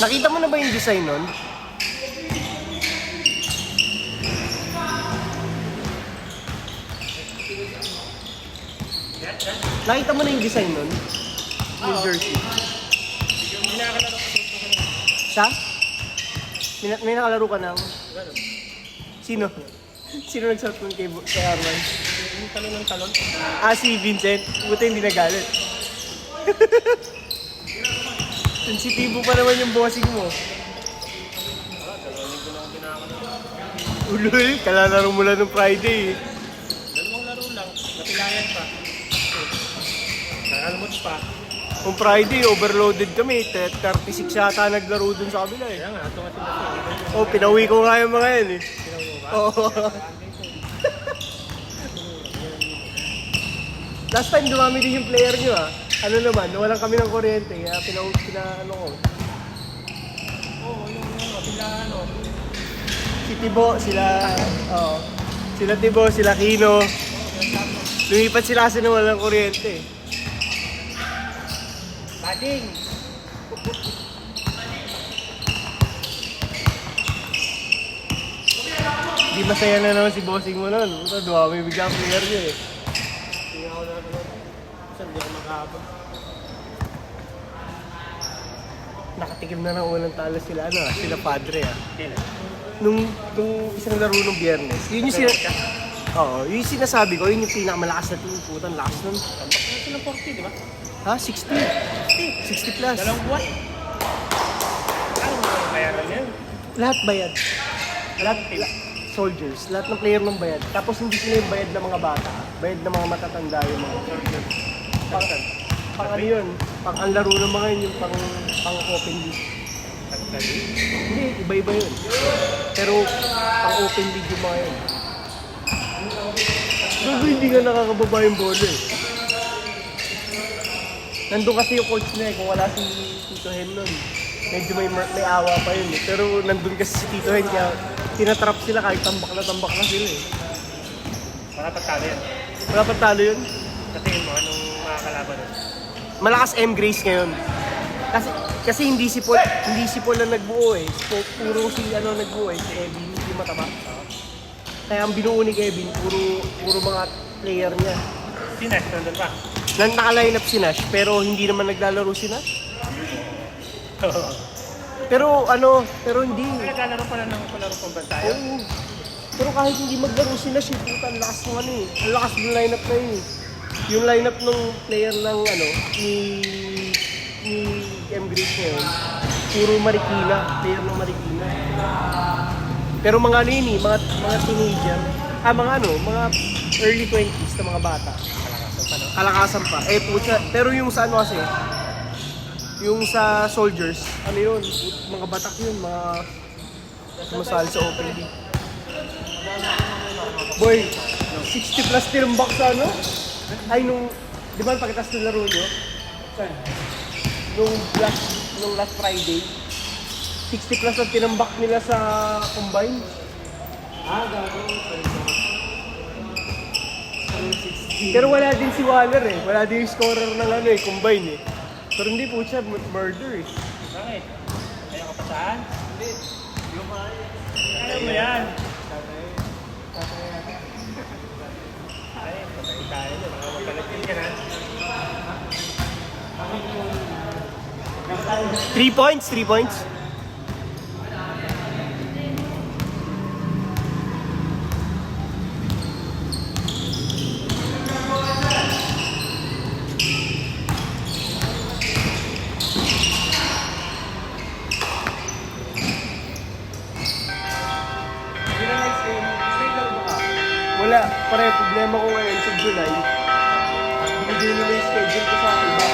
Nakita mo na ba yung design nun? Nakita mo na yung design nun? Yung jersey. Siya? May nakalaro ka ng? Sino? Sino nagsuot nun kay Arman? Yung talon ng talon. Ah, si Vincent. Buti hindi nagalit. Sensitibo pa naman yung bossing mo. Ulul, kalalaro mo lang ng Friday eh. Dalawang laro lang. Napilayan pa. Nakalmot pa. Kung Friday, overloaded kami. 36 yata naglaro dun sa kabila eh. Kaya nga, ito nga sila. Oh, pinauwi ko nga yung mga yan eh. Sinaw mo ba? Oo. Last time dumami din yung player nyo ah. Ano naman, nawalan kami ng kuryente. Kaya ano ko. Oo, yung sila ano. Si Tibo, sila... Oo. Sila Tibo, sila Kino. Lumipat sila kasi nawalan ng kuryente. Bading! Di masaya na naman si bossing mo nun. Ito, dumami bigla ang player nyo eh. Hindi ako nakakalaot. Kasi hindi ako makahabang. Nakatikim na ng unang talo sila, ano ah, sila Padre ah. Sila. Nung isang laro nung Biyernes, yun yung Oo, yun yung sinasabi ko, yun yung pinakamalakas na team. Putang lakas nun. Tambak na sila 40, di ba? Ha? 60? 60 plus. Dalawang buwan. Ano mo yung bayaran yan? Lahat bayad. Soldiers. Lahat ng player ng bayad. Tapos hindi sila yung bayad ng mga bata. Bayad ng mga matatanda yung mga soldiers. Pang ano yun? Pang ang laro ng mga yun, yung pang open league. Hindi, iba-iba yun. Pero pang open league yung mga yun. Pero hindi nga nakakababa yung bola eh. Nandun kasi yung coach na eh, kung wala si Tito Hen nun. Medyo may awa pa yun eh. Pero nandun kasi si Tito Hen kaya tinatrap sila kahit tambak na sila eh. Makapagtalo yan. Wala pa talo yun. Sa tingin mo, anong makakalaban nun? Malakas M. Grace ngayon. Kasi hindi si Paul na nagbuo eh. Puro si nagbuo eh, si Kevin, hindi mataba. Kaya ang binuo ni Kevin, puro mga player niya. Si Nash, nandun pa. Naka-line up si Nash, pero hindi naman naglalaro si Nash. Pero hindi. Naglalaro pala ng palaro pang bantayan. Oo. Pero kahit hindi maglaro si Nash, puta, ang lakas ng ano eh. Ang lakas ng lineup na yun eh. Yung lineup ng player ng ni M. Grace ngayon, puro Marikina, player ng Marikina. Pero mga ano yun eh, mga teenager, mga early 20s na mga bata. Kalakasan pa. Eh, pucha. Pero yung sa ano kasi, yung sa soldiers, ano yun, mga batak yun, mga sumasali sa open league. Boy, 60 plus tirumbak sa ano? Ay, di ba pagkatas ng laro nyo? Saan? Nung last Friday, 60 plus ang tinambak nila sa combine. Pero wala din si Waller eh. Wala din yung scorer ng combine eh. Pero hindi po siya murder eh. Bakit? Ayaw ka pa saan? Hindi. Ayaw mo yan. Ay, patay tayo nun. Magkalatin ka na. 3 points, 3 points. Wala. Pare, problema ko ngayon sa July. Binigay nila yung schedule ko sa iba.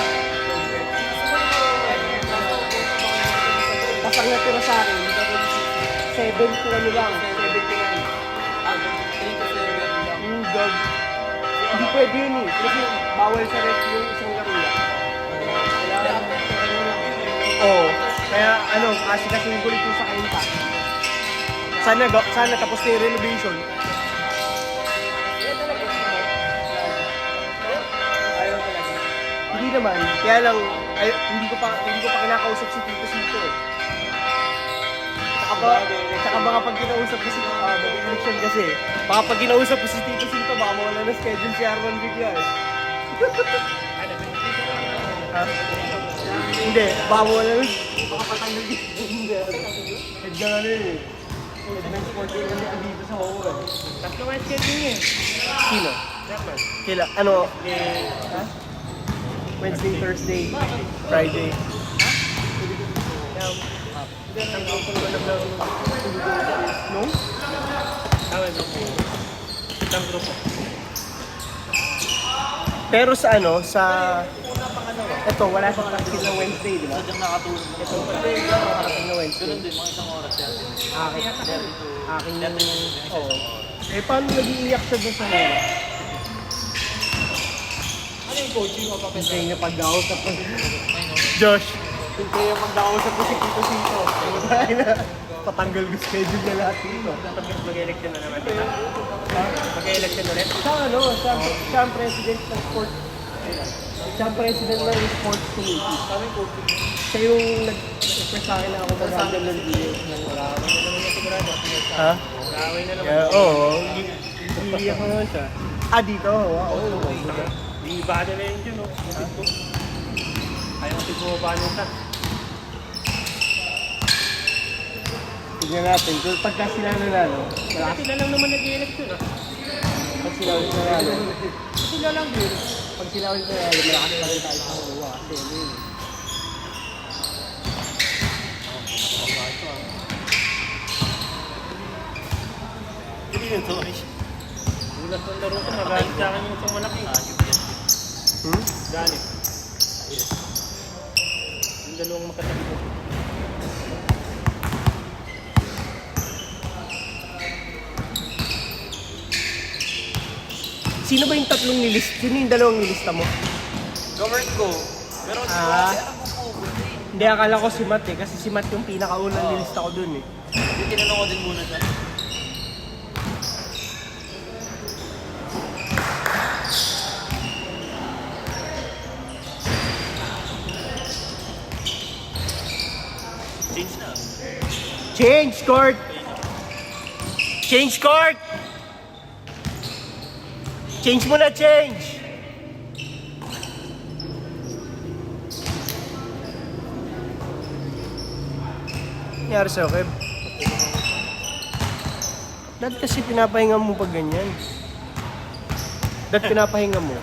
Pasang natira sa akin, 7 to ano lang, 7 to 9. Gag. Hindi pwede yun eh. Kasi bawal sa ref yung isang laro lang. Oo. Kaya kasi yung gulit yung sa kainta. Sana tapos na yung renovation. Hindi naman, kaya lang hindi ko pa kinakausap si Tito Sito eh. Tsaka baka pag kinausap ko si mag-election kasi, baka pag kinausap ko si Tito Sinto, baka mawala na schedule si Arman bigla eh. Ha? Hindi, baka mawala na. Baka patanggal dito. Hindi. Head na ano yun eh. Head ng sport dito sa Hong Kong. Tatlo nga schedule niya eh. Sino? Jackman. Kila, ano? Ha? Wednesday, Thursday, Friday. No? Tama no? Isang grupo. Pero sa ano, sa... Ito, wala sa practice na Wednesday, di ba? Sadyang nakatulog. Ito, nakarating na Wednesday. Ganun din, mga isang oras yan. Akin oo. Eh, paano nag-iiyak siya doon sa nila? Ano yung coaching mo pa? Hintay niya pag-dausap ko. Josh, hintay niya pag-dausap ko si Tito Sito. Patanggal ko schedule niya lahat dito. Dapat mag-election na naman sila. Mag-election ulit. Siya ano, siya ang president ng sports. Siya ang president ng sports committee. Sabi yung coaching. Siya yung nag-express sa akin na ako mag-handle ng video. Kaaway na naman niya sigurado. Ha? Kaaway na naman. Oo. Iiyak ko naman siya. Ah, dito? Oo. Di ba na rin yun, no? Ayaw ko ba nito? Tignan natin. Kung pagka sila nanalo, Kasi sila lang naman nag-election, ah. pag sila ulit nanalo, Sila lang din. pag sila ulit nanalo, malakas pa rin tayo sa kuha. Kasi ano yun. Hindi yun to. Ulas ng laro ko, magalit sa akin yung isang malaki. Hmm? Galit. Yung dalawang makatabi ko. Sino ba yung tatlong nilist? Sino yung dalawang nilista mo? Government ko. Pero si Ah. Jose, alam mo po. Hindi, akala ko si Matt eh. Kasi si Matt yung pinakaunang nilista ko dun eh. Yung tinanong ko din muna siya. Change na. Change court! Change court! Change mo na, change! Nangyari sa'yo, Kev? Dati kasi pinapahinga mo pag ganyan. Dati pinapahinga mo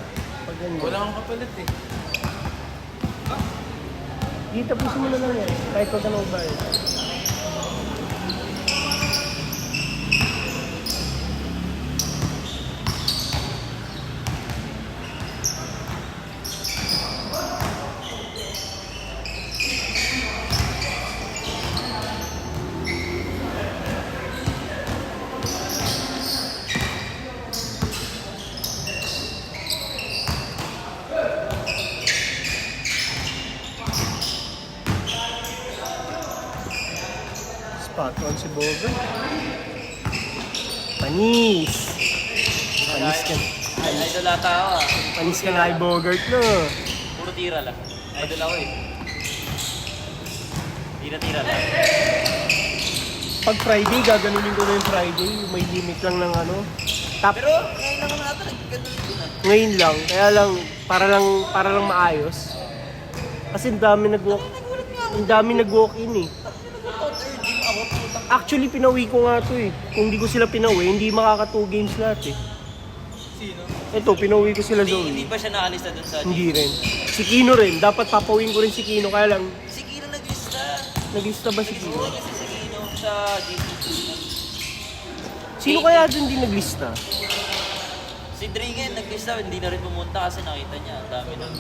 pag ganyan. Wala kang kapalit eh. Dito, puso mo na lang yan. Kahit wag ka na ubayad. Spot on si Boga. Panis! Panis ka. Idol ata ako ah. Panis ka na kay Bogart, no? Puro tira lang. Idol ako eh. Tira-tira lang. Pag Friday, gaganunin ko na yung Friday. May limit lang ng ano. Top. Pero ngayon naman ata, nagkaganon din ah. Ngayon lang. Kaya lang, para lang maayos. Kasi ang dami nag-walk. Ang dami nag-walk-in eh. Third gym ako, putang. Actually, pinawi ko nga to eh. Kung di ko sila pinawi, hindi makaka 2 games lahat eh. Sino? Ito, pinawi ko sila Hindi Zoe. pa siya nakalista dun sa gym. Hindi rin. Si Kino rin. Dapat papawin ko rin si Kino. Kaya lang, Si Kino naglista. naglista ba si Kino? Oo, kasi si Kino sa gym. Sino kaya dun di naglista? Si Dringen naglista, hindi na rin pumunta kasi nakita niya. Ang dami nung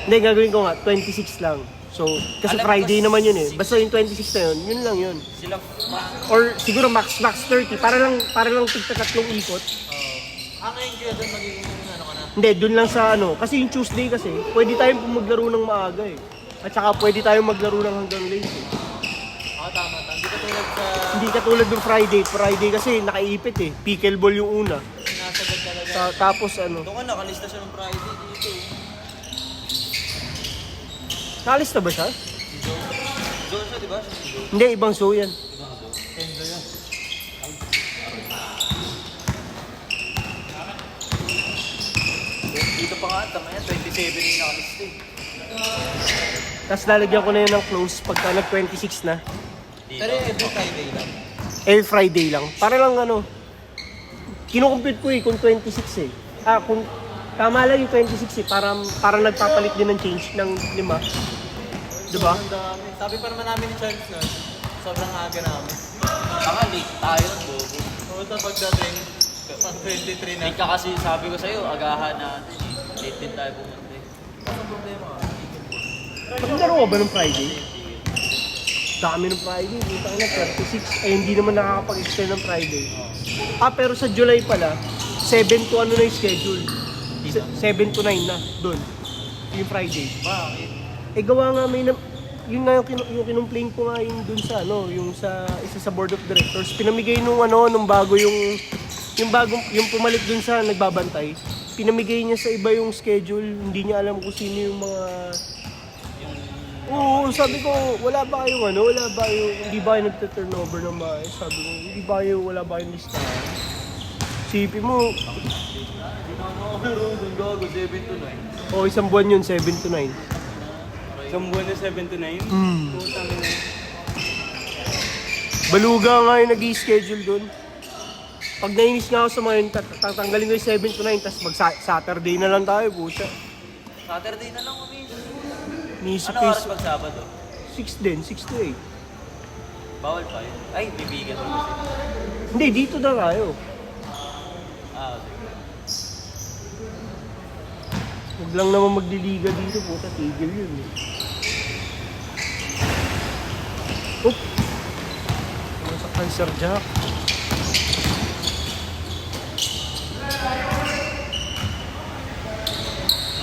Hindi, gagawin ko nga, 26 lang. So, kasi Alam ko Friday kasi naman yun eh. si- Basta yung 26 na yun lang yun. Sila, Or siguro max 30. Para lang tigta 3 ikot. ngayon kaya doon magiging ano ka na. Hindi, dun lang sa ano. Kasi yung Tuesday kasi, pwede tayong maglaro ng maaga eh. At saka pwede tayong maglaro ng hanggang late eh. Tama. Hindi ka tulad sa Hindi katulad ng Friday. Friday kasi nakaipit eh. Pickleball yung una. sinasagad talaga. Tapos ano. Doon ka nakalista siya ng Friday dito. Nakalis na ba siya? Johnson di ba? Shinzo. Hindi, ibang show yan. Ibang show. Enzo yun. Dito pa nga, tama yan, 27 yung nakalist eh. Tapos lalagyan ko na yun ng close pagka nag-26 na. Dito. Pero every Friday lang. Every Friday lang. Para lang ano, kinukumpute ko kung 26 eh. Kung tama lang yung 26 eh, para nagpapalit din ng change ng 5. Diba? Ang dami. Sabi pa naman namin ni Charles nun, sobrang aga namin. Saka late tayo ng bobo. Oo, sa pagdating, pang 23 na. Late ka kasi sabi ko sa'yo, agahan na late din tayo pumunta eh. Ano problema ka? Maglaro ka ba ng Friday? Dami ng Friday. Butang na 36. Hindi naman nakakapag-extend ng Friday. Pero sa July pala, 7 to ano na yung schedule. 7 to 9 na, doon. Yung Friday. Bakit? Gawa nga may yun nga yung kinumplain ko nga yung dun sa yung sa isa sa board of directors. Pinamigay nung bago yung pumalit dun sa nagbabantay. Pinamigay niya sa iba yung schedule. Hindi niya alam kung sino yung mga Oo, sabi ko, wala ba kayong hindi ba kayo nagte-turnover ng maayos? Sabi ko, wala ba kayong listahan? Sipi mo, Hindi na ako doon gago, 7 to 9. isang buwan yun, 7 to 9. Isang buwan na 7 to 9? Mm. Putang ina. Baluga nga yung nag-i-schedule dun. Pag nainis nga ako sa mga yun, tatanggalin ko yung 7 to 9, tapos mag-Saturday na lang tayo, pusa. Saturday na lang kami. Nisip Ano oras pag Sabado? 6 din, 6 to 8. Bawal pa yun. Ay, bibigan mo kasi. Hindi, dito na tayo. Okay. Huwag lang naman magliliga dito, puta, tigil yun eh. Oop! Ano sa cancer jack?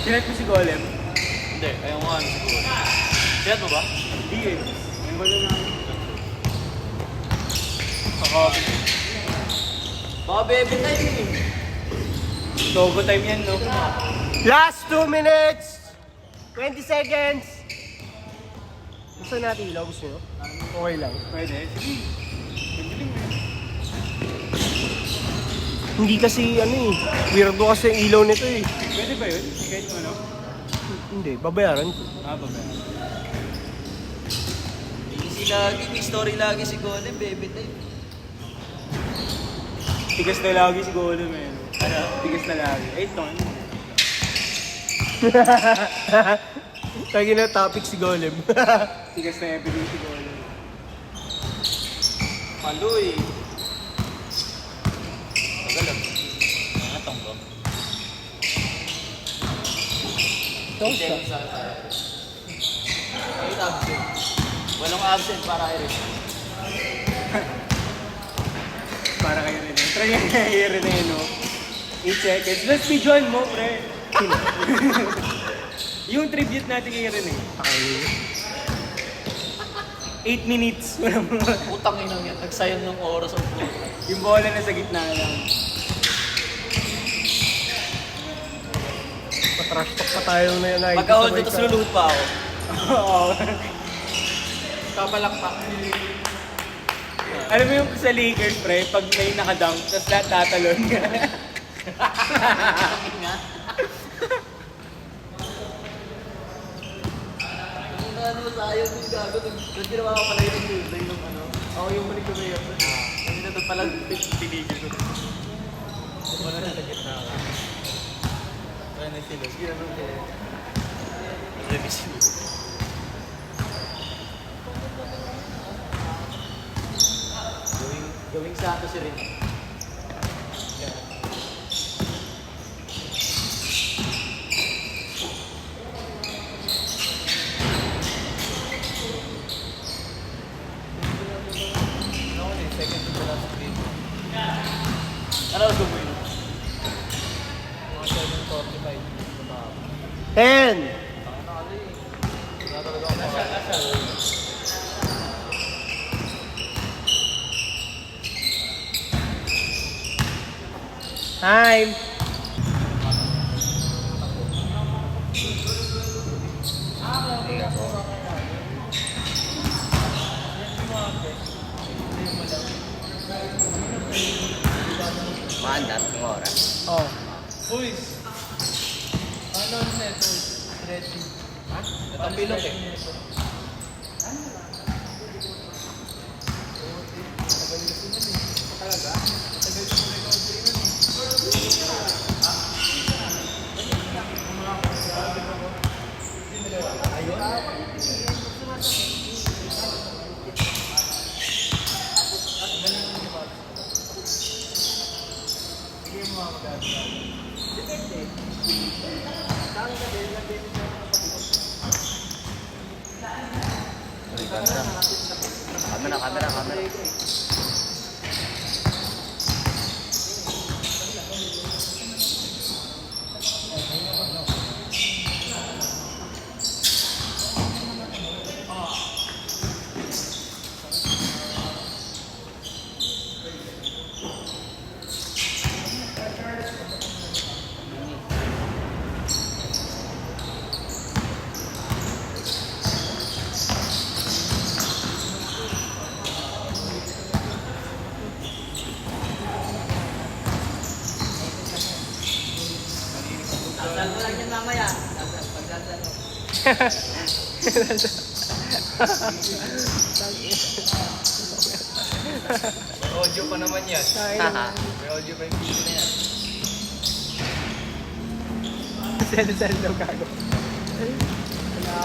Sinet mo si Golem? Hindi, ayaw nga ano siguro. Siят mo ba? Hindi eh. May wala na. Kakabi. Baka bebe na yun eh. Togo time yan, no? Last 2 minutes! 20 seconds! Gusto natin ilaw? Gusto nyo? Okay lang. Pwede. Sige. Pwede lang. Hindi kasi weirdo kasi yung ilaw nito eh. Pwede ba yun? Kahit ano? Hindi, babayaran ko. Ba? Easy lagi, may story lagi si Golem, bebe tayo. Tigas na lagi si Golem eh. Ano? Tigas na lagi. Ay, ito. Tagi na topic si Golem. Tigas na evidence si Golem. Maloy. Tagal lang. Ano tong ba? Tosa. Ay, absent. Walang absent para Iris. Para kayo rin eh. Try nga kayo rin eh, no? 8 seconds. Let's be join mo, pre. Yung tribute natin kay Rene. 8 minutes. Walang Putang inang yan, nagsayang ng oras ang floor. yung bola na sa gitna lang. Patrash talk pa tayo na yun. Pagka-hold ito, tapos luluhod pa ako. Oo. Kapalakpak. Alam mo yung sa Lakers, pre, pag may nakadunk, tapos lahat tatalon ka. nga. Ano sayang yung gago. Doon ginawa ko pala yung Tuesday nung ano. Ako yung balik ko na yun. Kasi na doon pala tinigil ko. Wala na sa gitna ka. Wala na sila. Sige na nung kaya. Review. Gawing sa ato si Rene. Ano oras mo yun? 10! Time! Mandat ng oras. Oh. Boys! Ano na ito? Ready. Ha? Natambilok eh. Uy, camera. Camera. May audio pa naman yan. Haha. May audio pa yung video na yan. Sel daw gago. Wala.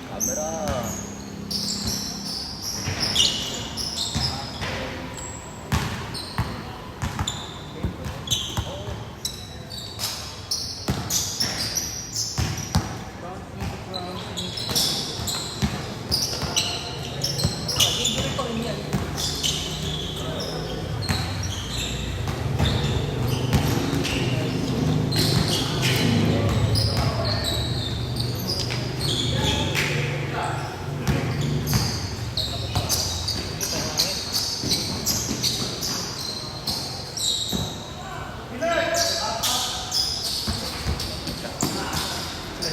Camera.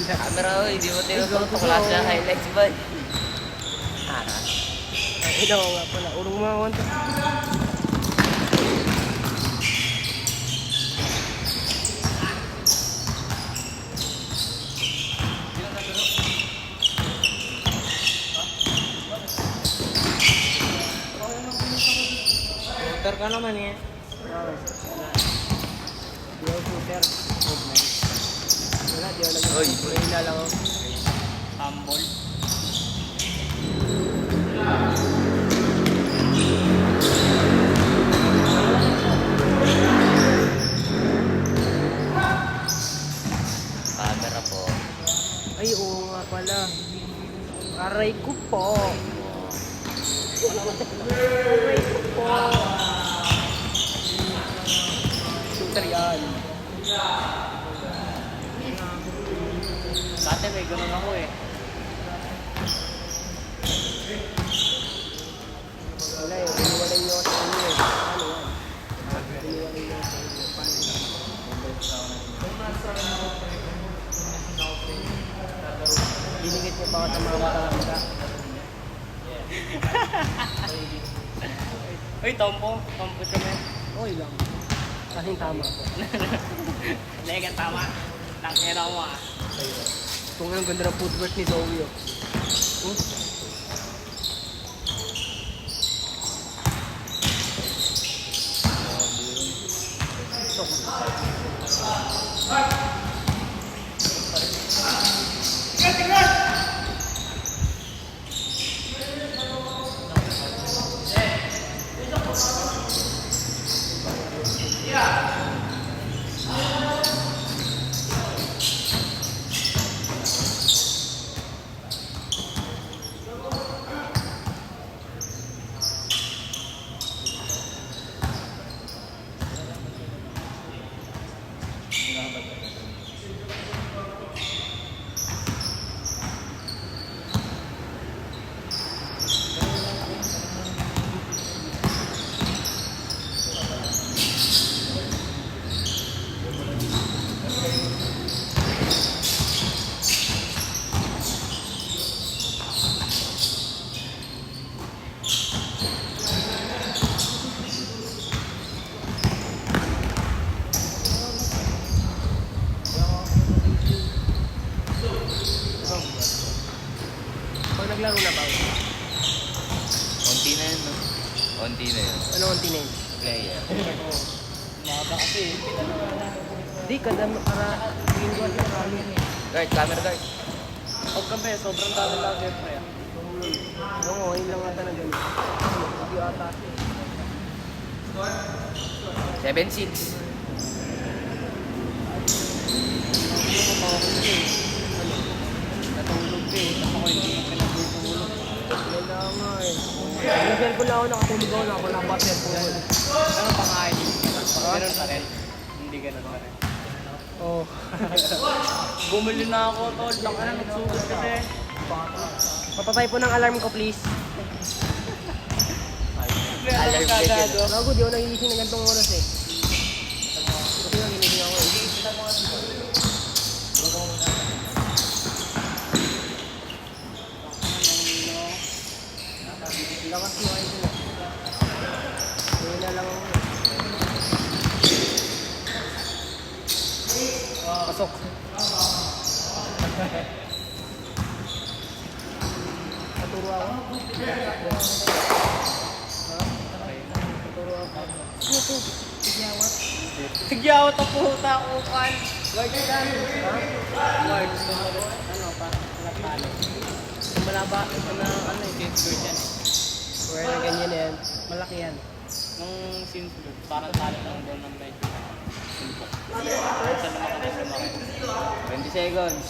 Camera, oy, di mo tinuturo to klase ng highlights ba? Ara. Ay, ina ko nga pala. Urong mga konti. Shooter ka naman eh. Di ako shooter. Wala, di ako lang. Oy, Mahina lang ako. Humble. Camera po. Ay, oo nga pala. Aray ko po. Aray ko po. Shooter yan. Dati may ganun ako eh. Wala eh, biniwalay nyo sa inyo eh. Ano yan? Biniwalay nyo sa inyo. Paano yan? Dinigit niyo pa ako sa mga matanda. Uy, Tompo. Tompo siya man. Okay lang. Kasing tama po. Lega, tama. Tangera mo ah. Kung ang ganda ng footwork ni Zoe oh. naglaro na ba? Konti na yun, no? Konti na yun. Ano ang tinin? Player. Mata kasi. Di, kada para tingin ko at marami. Guard, camera guard. Pag kami, sobrang dami lang din pre. Oo, ayun lang ata na ganun. Hindi ata. 7-6. Natulog ka eh. Ako hindi pinagtutulog. Wala nga eh. Yung cellphone lang ako, nakatulog ako, wala pa cellphone. Ano pangain? Ganun pa rin. Hindi ganun pa rin. Oo. Bumili na ako, tol. Lang na, nagsugod kasi. Papatay po ng alarm ko, please. Alarm check yun. Gago, di ako nagigising ng gantong oras eh. Buti nga ginising ako eh. Lakas mo kayo dun eh. Ngayon na lang ako eh. Pasok. Paturo ako. Paturo ako. Ano to? Igyawat. Sigyawat ang puta ko, kan. Guard ka. Lord, ano pa? Nagpalo. Malaba, ano yung date bird yan eh. Pwede na ganyan yan. Malaki yan. Nung sinsulog, parang talo ng doon ng medyo. Sulpok. Saan naman ako tayo lumaki? 20 seconds.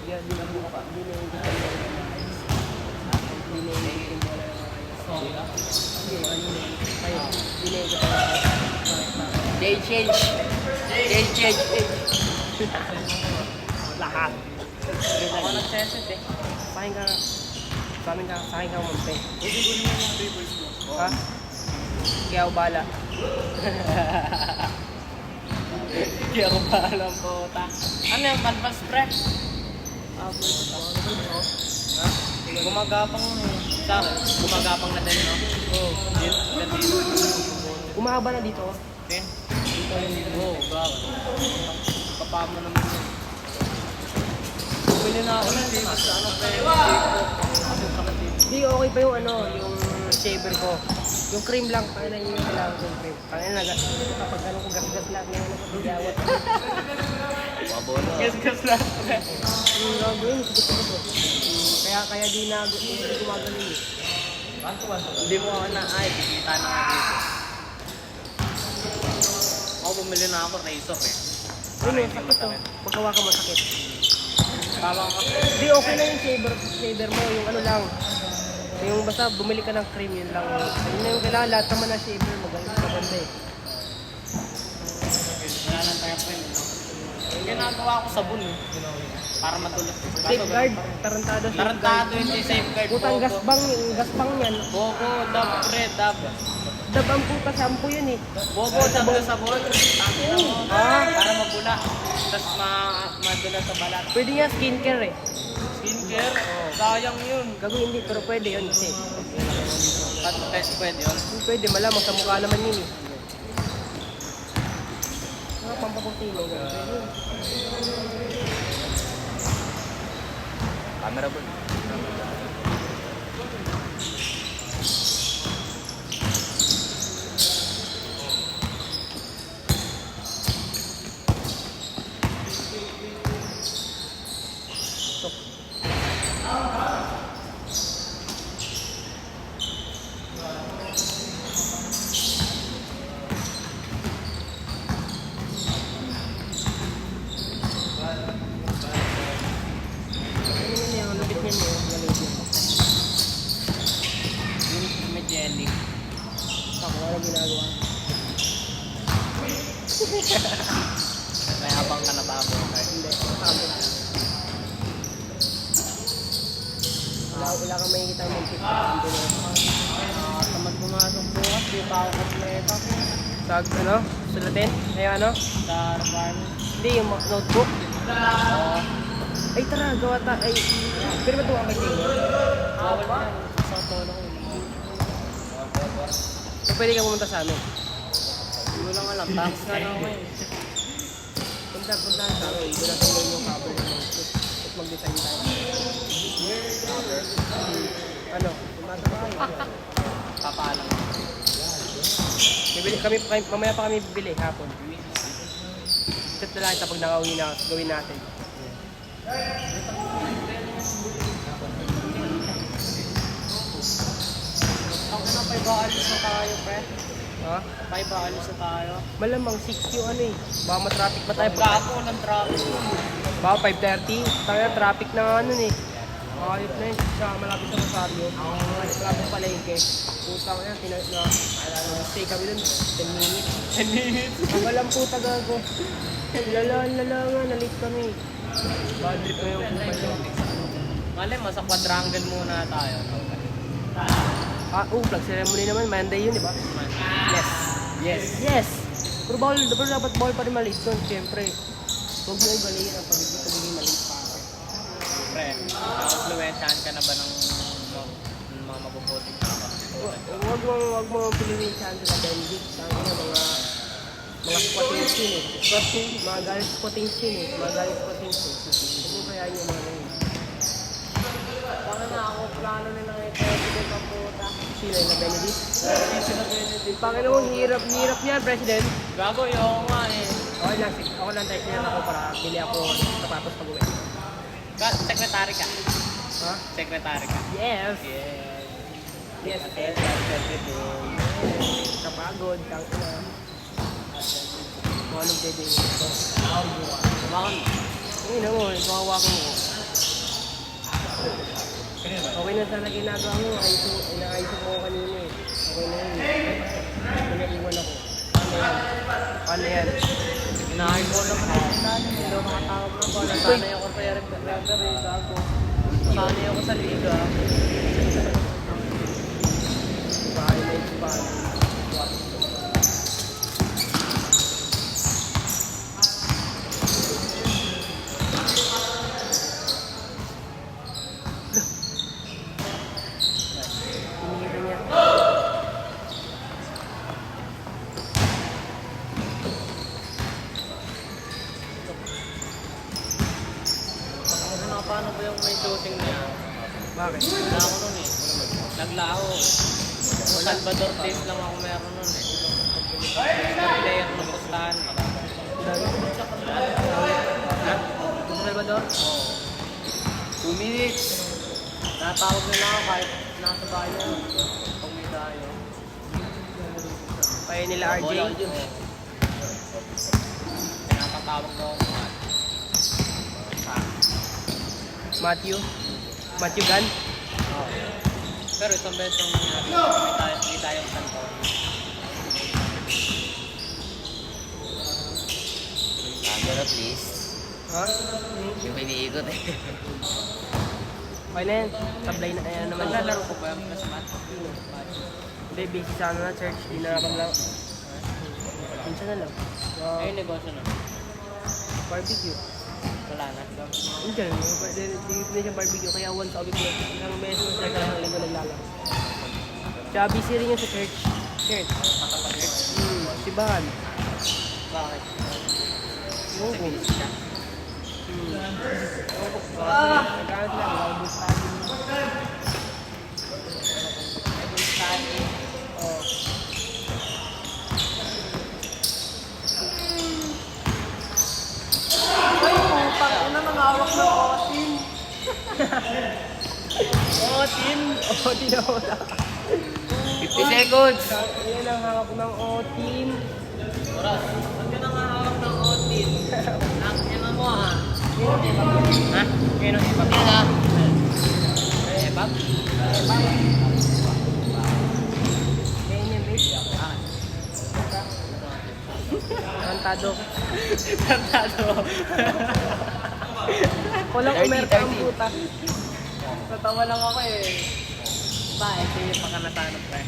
Yan, di na buka pa. Di na yung gusto mo. Di na yung gusto mo. Hindi, ano na. Kayo. Di na yung gusto mo. Day change. Day change. Lahat. Ako nagseset eh. Sa akin ka. Sa amin ka. Sa akin ka umampe. Hindi ko naman yung papers mo. Ha? Kaya ako bala. Hindi ako pa alam puta. Ano yung canvas pre? Ah, Ha? Gumagapang sa akin. Gumagapang na din, no? Oo. Umahaba na dito. Okay. Oo, gawin. Papa mo naman yun. Bumili na ako ng dito sa ano pre. Hindi, okay pa yung ano, yung shaver ko. Yung cream lang, paano na yung kailangan ko yung cream. Paano na, kapag ganun ko gas-gas lang, ngayon ako bigawat. Wabolo. Gas-gas lang pre. Yung gagawin, gusto ko to. Kaya di na, hindi gumagaling eh. Hindi mo ako na, ay, kikita na nga dito. Ako bumili na ako razor eh. Ano, sakit to. Pagkawa ka masakit. Tama ka. Hindi, okay na yung shaver mo, yung ano lang. Yung basta bumili ka ng cream, yun lang. Yun na yung kailangan, lahat naman na shaver, maganda eh. Wala nang tayo pa yun. Yung ginagawa ko sabon eh. Para matulog. Safeguard, tarantado Tarantado hindi safeguard. Putang Bobo. gasbang, yung gaspang yan. Bobo, dab, pre, dab. Dabang puta, shampoo yun eh. Bobo, dab na sabon. Tangin na mo. Para mabula. Tapos madula sa balat. Pwede nga skincare eh. Skincare, sayang yun. Gagawin hindi, pero pwede yun kasi. Test pwede yun. Pwede, malamang sa mukha naman yun eh. Mga pampaputi mo, pwede yun. Camera ball. Ano yun yung lupit niya niya, yung galit niya. Yung may jelly. Ako, wala ginagawa. May habang ka na babo. Hindi, sabi na. Wala kang makikita yung mag-tip. Tamad pumasok bukas, di pa ako kompleto. Sa ano? Sulatin? Ay ano? Sa requirement. Hindi, yung notebook. Ay tara, gawa ta. Ay, pero ba ito ang kay Tingin? Bawal na. Sa tono ko. So, pwede ka pumunta sa amin. Hindi ko lang alam. Tapos na lang ako eh. puntahan sa akin. Doon natin gawin yung cover ng notebook. At mag-design tayo. Cover? Ano? Tumata ba kayo? Papaalam. Mamaya pa kami bibili hapon. Chat na lang ito pag nakauwi na gawin natin. Ang ano, 5 alis na tayo, pre. Ha? 5 alis na tayo. Malamang 6 yung ano eh. Baka matraffic pa tayo. Gago ng traffic. Baka 5:30. Tayo traffic na ano eh. Makayot na yun. Sa malapit sa Rosario. Malapit sa palengke. Putang yan. Stay kami dun. 10 minutes. 10 minutes. Ang walang puta gago. Lala nga. Nalit kami. Bad trip na yung kumpanya. Mali, sa quadrangle muna tayo. Flag ceremony naman. Monday yun, di ba? Yes. Yes. Yes! Pero dapat bawal pa rin maliit doon, siyempre. Huwag mo ugaliin ang pagiging maliit pa. Pre, influensyahan ka na ba ng mga mabubuting tao? Huwag mo piliin siya sa Benedict. Ang mga squatting scene eh. Mga galing squatting scene eh. Huwag mo kaya yung mga yun. Baka na ako, plano nila ng president ang puta. Sino yung na Benedict? Sino Benedict? Panginoon, hirap niyan, President. Gago, yung nga eh. Okay lang, ako lang tayo siya ako para bili ako ng sapatos pag uwi. Secretary ka. Ha? Secretary ka. Yes! Yes. Yes, kapagod, tangina. Mga nagdede. Bakit? Ay, naku, kawawakan mo. Okay na sana ginagawa mo. Inaayos mo ko kanina eh. Okay na yun. Naiiwan ako. Paano yan? Inahay ko lang ako. Hindi ako makatawag na ba? Nasanay ako sa referee. Gago. Nasanay ako sa liga. Bahay na yung bahay. Hinihira niya. Ano, paano ba yung may shooting niya? Bakit? Wala ako nun eh. Naglaho. Salvador Days lang ako meron nun eh. Player ng pustahan. Salvador? Oo. 2 minutes. Natawag nila ako kahit nasa bayo. Pag may tayo. Kaya nila RJ? Pinapatawag daw ako. Matthew Gunn? Oo. Pero isang beses yung hindi tayo santo. Camera please. Ha? Yung iniikot eh. Okay na yan. Sablay na ayan naman. Naglalaro ko ba yung kasmat? Hindi, busy sana na church. Hindi na naman lang. Minsan na lang. Ayun, negosyo na. Barbecue. Wala na. Hindi na siya barbecue. Kaya once a week lang. Isang beses na siya ng linggo naglalaro. Tsaka busy rin yan sa church. Church. Sibahan. Bakit? Oo. Bilis siya. Nagkakas lang. Laubos tayo. Oo. Ay, putang ina, nangawak ng otin. Otin? Otin na wala. 50 seconds! Yan ang hawak ng otin. Oras, huwag ka nangawak ng otin. Ang ina mo ha. Ha? Kaya nung iba. Yan ah! Ebab? Ganyan, babe. Kantado. Tantado. Walang 30, umerta ang 30. puta. Natawa lang ako eh. Ba, ito yung pagkanatanong pa eh.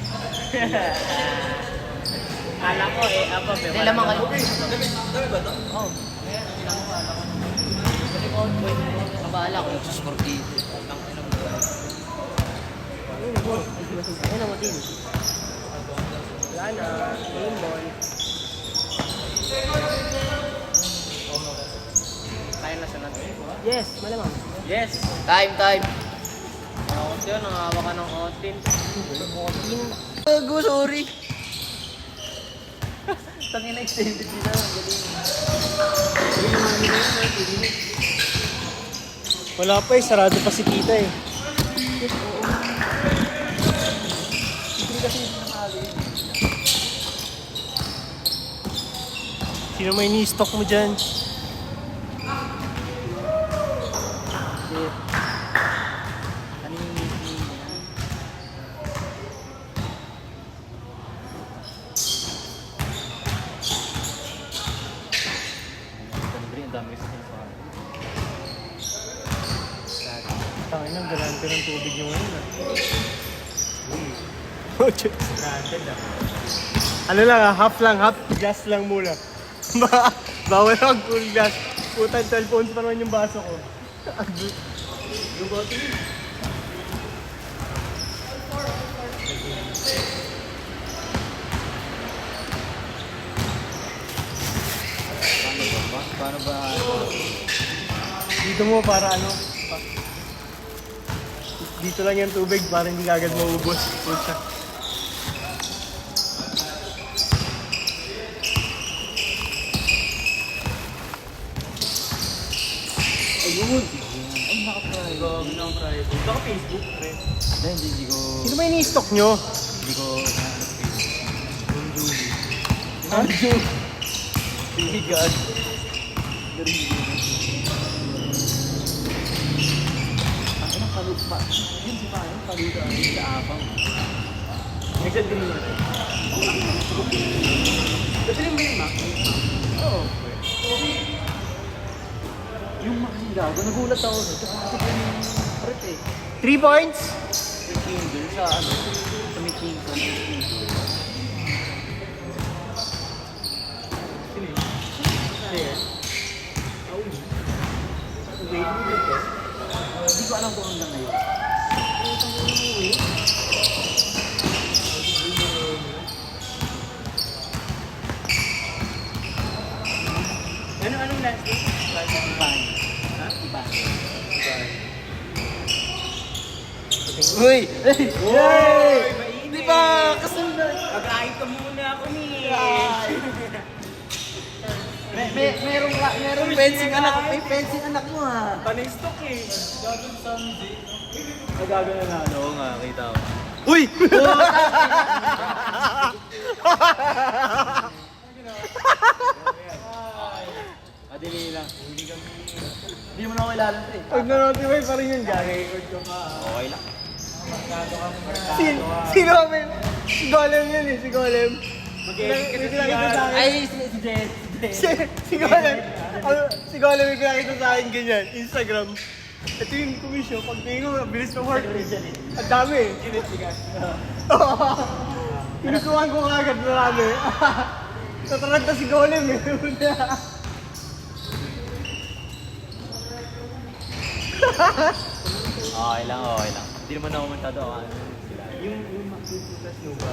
Kala ko eh, apa be? Hindi, lamang kayo. Oh. Kabala ko yung sportive. Ayun ang din. Wala na. Game ball. Tayo na sunod. Yes, malamang. Yes! Time. Ako siya, nangawa ka ng otin. Gago, sorry. Tangin na extended din na. Galing. Wala pa eh, sarado pa si Tita eh. Sino may ni-stock mo dyan? Ano yung meeting niya? Ang dami kasi sa Tangin ang galante ng tubig nyo ngayon ah. Ano lang ah, half glass lang muna. Bawal ang full glass. Putang 12 ounce pa naman yung baso ko. Paano ba? Dito mo para ano? Dito lang yung tubig para hindi agad maubos. Pucha. Ayun! Ay, naka-private. Naka-Facebook, pre. Hindi ko... Sino ba yung stock nyo? Hindi ko... Ha? Hindi God. Ang inang kalugma. Yun si Paano, paluda. Hindi sa apang. Nagsan din nyo. Dapiling ba yung Mac? Oo. Yung makasing gago, nagulat ako. Tsaka kasi ko yung prep eh. 3 points? Yung Kindle sa ano, sa may Kindle. Hindi ko alam kung hanggang ngayon. Anong last day? Iban. Ha? Iban. Uy! Yay! Di ba? Kasundan. Mag-aayos ka muna ako ni. Merong fencing anak. May fencing anak mo ha. Panay stock eh. Nagagano na. Oo nga, kita ko. Uy! Madali lang. Hindi mo na ako ilalan eh. Pag na-notify pa rin yun, gagay. Okay lang. Sino kami? Si Golem yun eh, si Golem. Mag-edit ka May sa pinakita sa akin. Ay, si Jess. Si Golem. Si Golem may pinakita sa akin ganyan, Instagram. Ito yung commission, pag tingin ko, bilis ng work. Ang dami eh. Pinukuhan ko kagad marami. Tataranta si Golem eh. Okay lang. Hindi naman ako magtado ako. Yung Mac Plus Nova.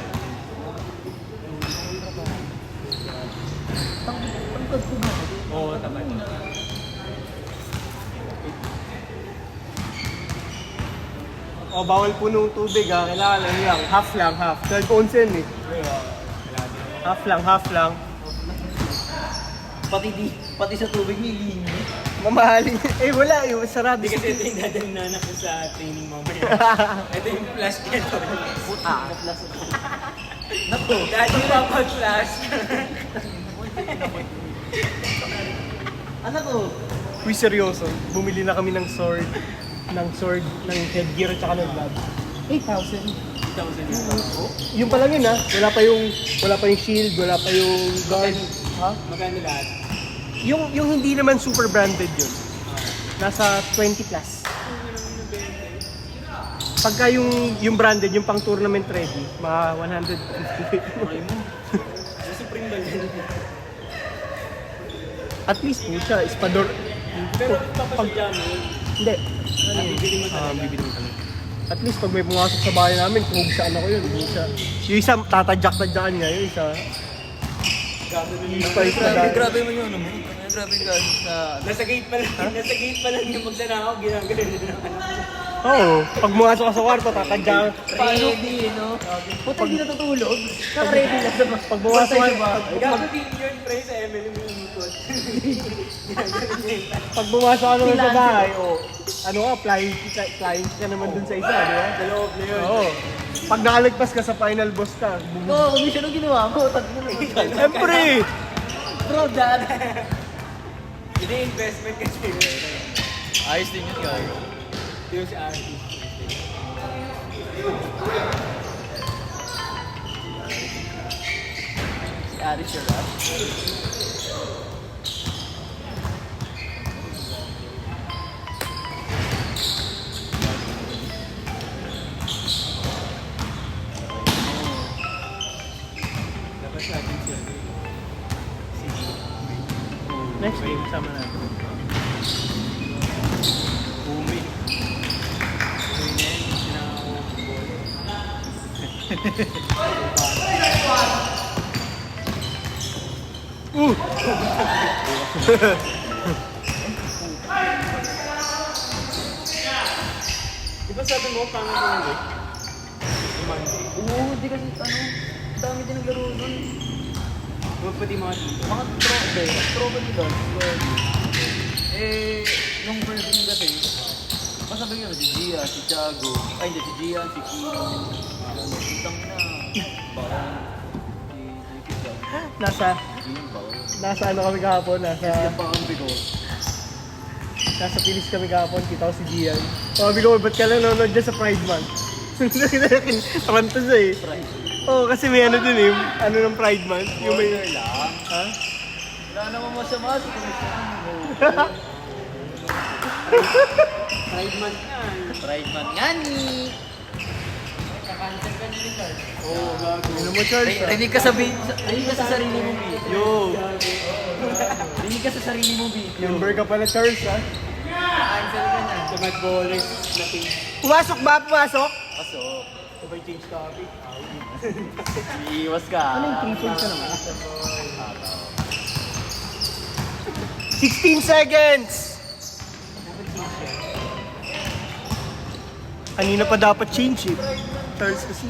Oo, tamad. O, bawal punong tubig ha. Kailangan ano lang, half lang. 12 ounce yun eh. Half lang. Pati sa tubig may linya. Mamahaling. Eh wala, yung sarado. Hindi kasi ito yung dadalhin ko sa training mamaya. Ito yung flash nito. Ah. Naku. Dahil yung papag-flash. Ano to? Uy, seryoso. Bumili na kami ng sword, ng headgear at saka ng gloves. 8,000. 2,000 Yung pa lang yun ha. Wala pa yung shield, wala pa yung guard. Ha? Magkano lahat? Yung hindi naman super branded yun. Nasa 20 plus. Pagka yung branded, yung pang tournament ready, mga 150. Okay mo. Sa Supreme ba yun? At least po siya, espador. Pero papasadya mo yun. Hindi. Bibili mo talaga. Bibili mo talaga. At least pag may pumasok sa bahay namin, puhugsaan ako yun. Yung isa, tatadyak-tadyakan niya. Yung isa, Gagawin yung spice na dahil. Grabe mo yun. grabe yung gastos na... Nasa gate pa lang yung magnanakaw, ginagawa nila. Oo. Pag mumasok ka sa kwarto, tatadya. Ready, no? Puta, hindi natutulog. Naka-ready lang sa Pag bumasok ka, Gago din yun, pre, sa ML yung ikot. pag bumasok ka naman sa bahay, ano ka, flying ka naman dun sa isa, di ba? Sa loob na yun. Oo. Pag nakalagpas ka sa final boss ka, Oo, commission ang ginawa mo. Tatlo na lang. siyempre! Bro, dad. Hindi investment kasi. Ayos din yun, guys. Yung si Ari. Si Ari Shiraz. Dapat natin siya. Next game, sama natin. Umi. Umi na yun, sinangako ng bola. Di ba sabi mo, pangit yung ulit? Yung Monday. Oo, hindi kasi, dami din naglaro nun. Huwag pati mga dito. Mga tropa nila. Nung first game kasi, masabi nyo, si Gia, si Thiago, ay hindi, si Gia, si Kino, itang na, parang, si Thiago, Nasa ano kami kahapon, nasa Pilis kami kahapon, kita ko si Gian. Sabi ko, ba't ka lang nanonood dyan sa Pride Month? Taranta siya eh. Oo, kasi may ano dun eh, ano ng Pride Month. Yung may... lang. Ha? Wala naman masama sa komisyon. Pride month na. Pride man nga ni. Oo, gago. Ano mo, Charles? Rinig ka sa sarili mong video. Yo! Rinig ka sa sarili mong video. Member ka pala, Charles, ha? Cancel ka na. Sa mag-bowlers na pink. Pumasok ba? Pumasok? Pasok. Sabay change topic. Iiwas ka. Ano yung 3 points na naman? 16 seconds! Kanina pa dapat change eh. Charles kasi.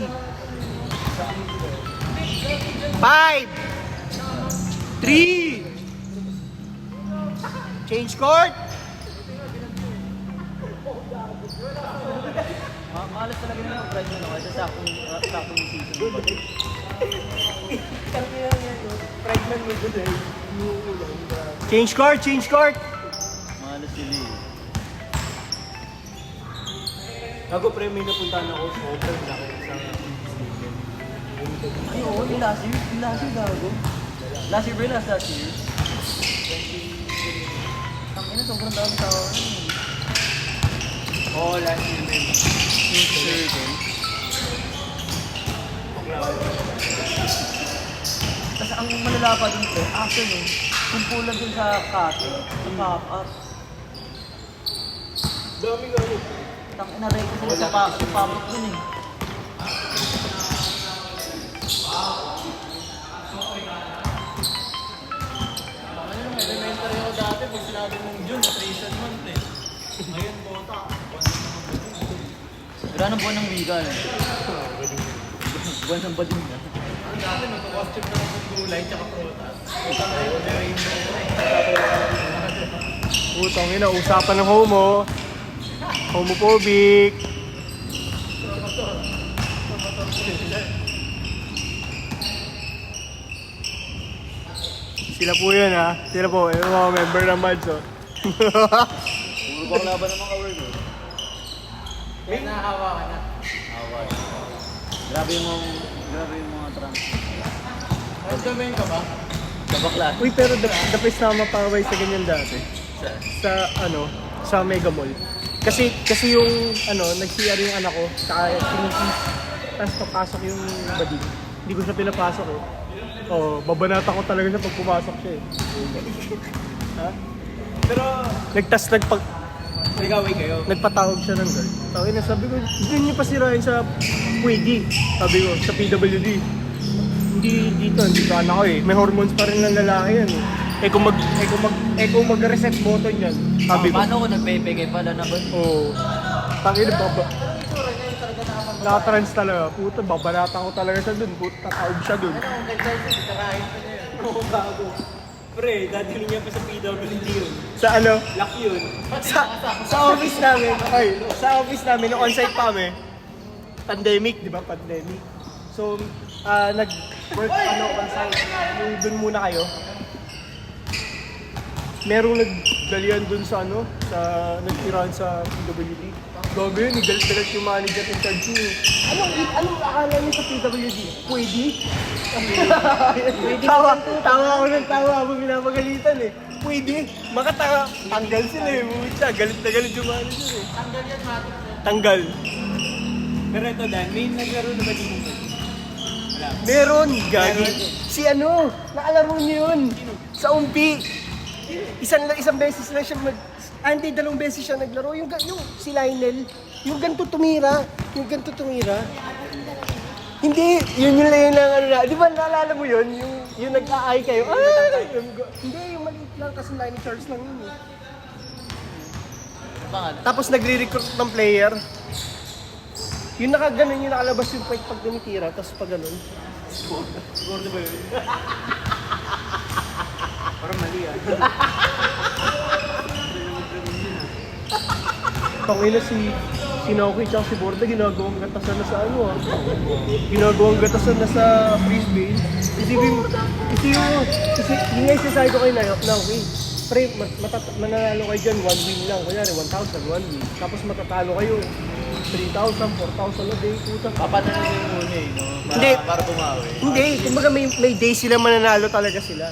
5! 3! Change court! Maalas talaga na yung pride mo kasi sakong season. Pride man mo doon eh. Change court! Change court! Maalas sila eh. Gago pre, may napuntahan ako sa open na ako sa Ay oo, yung last year. Yung last year gago. Last year ba yun? Last year? Ang ina, sobrang dami tao rin eh. Oo, last year men. Tapos ang malala pa dun ko, after nun, kumpulan dun sa kate, sa pop-up. Dami gago. Tang ina-ready sila sa pop-up dun eh. Ayun, elementary ako dati pag sinabi mong June, nutrition month eh. Ngayon, bota. Wala nang buwan ng wika eh. Buwan ng bading na. Ang dati, nagka-costume na ng gulay tsaka prutas. Utang na yun, Putang ina, usapan ng homo. Homophobic. Sila po yun ha. Sila po, yung mga member ng Mads oh. Puro bang laban ng mga word eh. may nahawa ka na. Away. Grabe yung mga trans. Nag-domain ka ba? Sa bakla. Uy, pero the best na mapaway sa ganyan dati. Sa Mega Mall. Kasi yung nag-CR yung anak ko, saka sinisip. Tapos papasok yung bading. Hindi ko siya pinapasok eh. Oh, babanata ko talaga siya pag pumasok siya eh. Ha? Pero, nag-away kayo. Nagpatawag siya ng girl. Tawag na, sabi ko, hindi niyo pa sirain sa Pwede. Sabi ko, sa PWD. Hindi dito anak ko eh. May hormones pa rin ng lalaki yan eh. kung mag-reset button yan. Sabi ko. Paano kung nagpepeke pala na ba? Oo. Tangin na baba. Nakatrans talaga. Puta, babanatan ko talaga siya dun. Puta, tataob siya dun. Oo, bago. Pre, dadali niya pa sa PWD yun. Sa ano? Lock yun. Sa office namin. Okay, sa office namin, nung on-site pa kami. Pandemic, di ba? Pandemic. So, nag-work on-site. Yung dun muna kayo. Merong nagdalian dun sa nagtirahan sa PWD. Gago yun, galit-galit yung manager in charge niyo. Anong akala niyo sa PWD? Pwede? Tawa ako ng tawa habang pinapagalitan eh. Pwede? Tanggal sila eh. Mucha, galit na galit yung manager eh. Tanggal yan, Matic. Tanggal. Pero ito, Dan, may naglaro na ba dito? Wala. Meron, gagi. Si nakalaro niyo yun. Sa umpi. Isang beses lang siya dalawang beses siya naglaro. Yung si Lionel, yung ganito tumira. Hindi, yun lang na. Di ba naalala mo yun? Yung nag-aay kayo. Hindi, yung maliit lang kasi 9 Charles lang yun eh. Pangalan? Tapos nagre-recruit ng player. Yung nakaganon, yung nakalabas yung fight pag tumitira, tapos pag ganon. Siguro ba yun? Parang mali ah. Tangina si Naoki tsaka si Borda, ginagawang gatasan na sa ginagawang gatasan na sa Brisbane. Kasi yung nga isasabi ko kay Naoki, pre, mananalo kayo dyan, 1 win lang. Kunyari, 1,000, 1 win. Tapos matatalo kayo, 3,000, 4,000 a day, puta. Papananin yung muna eh, no? Hindi. Para bumawi. Hindi, kumbaga may day sila mananalo talaga sila.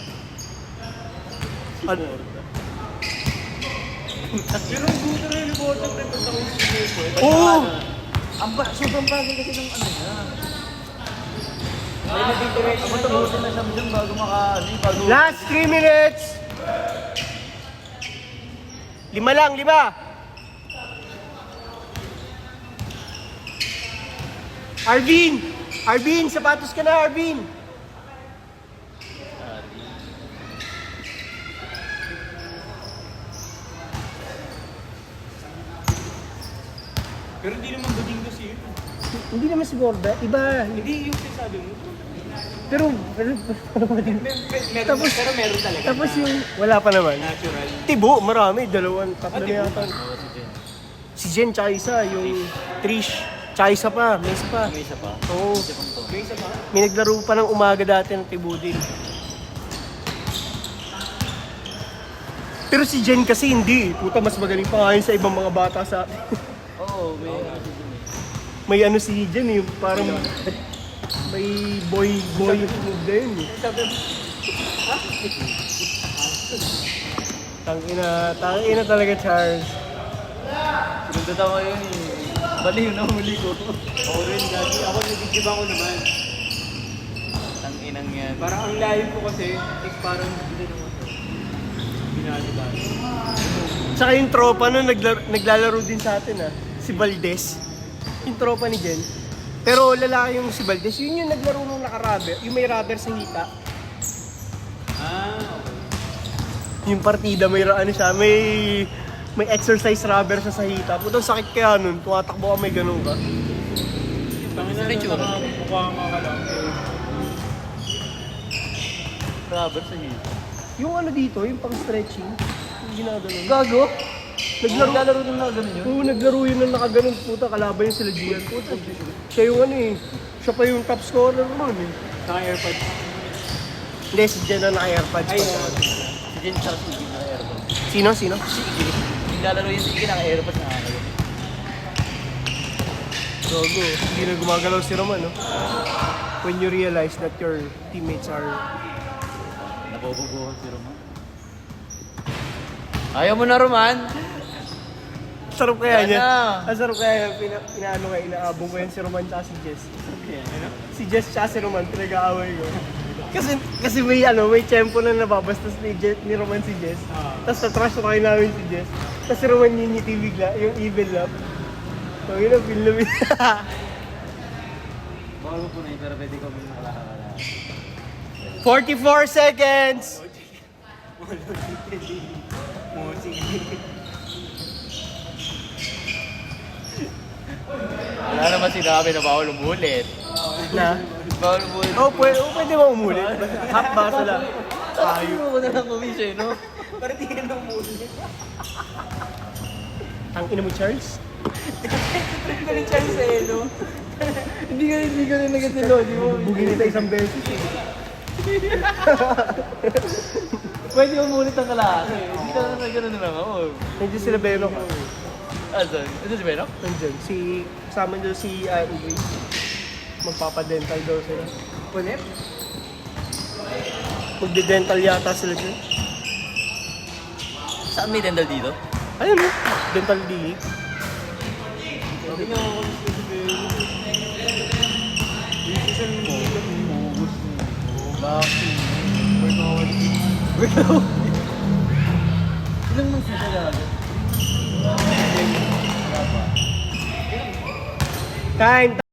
Ano? Pero ang buto na yung bottom na ito sa West Oo! Sobrang bagay kasi ng ano niya. May nadidiretso na Matabusin na siya dyan bago bago... Last 3 minutes! 5 lang, 5! Arvin! Sapatos ka na, Arvin! Pero hindi naman buding ko siya. Hindi naman si Borda, iba. Hindi yung sinasabi mo. Pero Meron, pero meron talaga. tapos yung wala pa naman. Natural. Tibo, marami, 2, 3 na tibo. yata. Si Jen tsaka isa, yung Trish, tsaka isa pa, may isa pa. May isa pa. Oo, May isa pa. may naglaro pa ng umaga dati ng Tibo din. Pero si Jen kasi hindi, puta mas magaling pa nga yun sa ibang mga bata sa Oo, may si Jen eh, parang may boy move na yun eh. Tangina talaga Charles. Sinunod tama yun eh. Baliw na huli ko. Ako rin, gagi. Ako nagigib ako naman. Tanginang yan. Parang ang layo ko kasi, is parang hindi naman ito. Binaliban. Tsaka yung tropa nun, naglalaro din sa atin si Valdez. Yung tropa ni Jen. Pero lalaki yung si Valdez, yun yung naglaro nung naka-rubber, yung may rubber sa hita. Ah, Yung partida may may exercise rubber siya sa hita. Putang sakit kaya nun, tumatakbo ka may ganun ka. tangin na mukha nga lang. Rubber sa hito. Yung dito, yung pang-stretching, yung ginaganon. Gago? Naglalaro nung na gano'n yun? Oo, naglaro yun na nakaganon, puta, kalaban yung sila Gian. Puta, siya yung siya pa yung top scorer nun eh. Saka airpods. Hindi, si Jen na naka-airpods Ay, pa. Si Jen tsaka si Iggy naka-airpods. Sino? Sige. Naglalaro yun si Iggy naka-airpods na kakayo. Gogo, hindi na gumagalaw si Roman, no? When you realize that your teammates are... Nabobobohan si Roman. Ayaw mo na, Roman? Sarap kaya niya. Sana. Ang sarap kaya inaabong ko yan si Roman tsaka si Jess. Si Jess tsaka si Roman, pinag-aaway ko. Kasi may tempo na nababastos ni Roman si Jess. Tapos natrash ko kayo namin si Jess. Tapos si Roman ngiti bigla, yung evil laugh. So yun ang feel namin. Baka mo po na yun, pero pwede ko mo nakalakala. 44 seconds! Wala naman sinabi na bawal umulit. Na? Bawal umulit. Pwede mo umulit. Half basa lang. Ayaw mo na lang kumisya, no? Parang di ka na umulit. Ang ina mo, Charles? Trip ka ni Charles eh, no? Hindi ka rin nagatilo, di mo. Bugin nito isang beses. Pwede umulit ang kalahati. Hindi ka na gano'n na lang ako. Nandiyan sila Beno ko. Asan? Ito si Beno? Nandiyan. Kasama doon si Uwe. Magpapadental daw sila. Punip? Magde-dental yata sila dyan. Saan may dental dito? Ayun o. Dental clinic. Sabi niya ako gusto si Beno. Dito siya nung Lucky. Ilang months na siya gagawin? Time!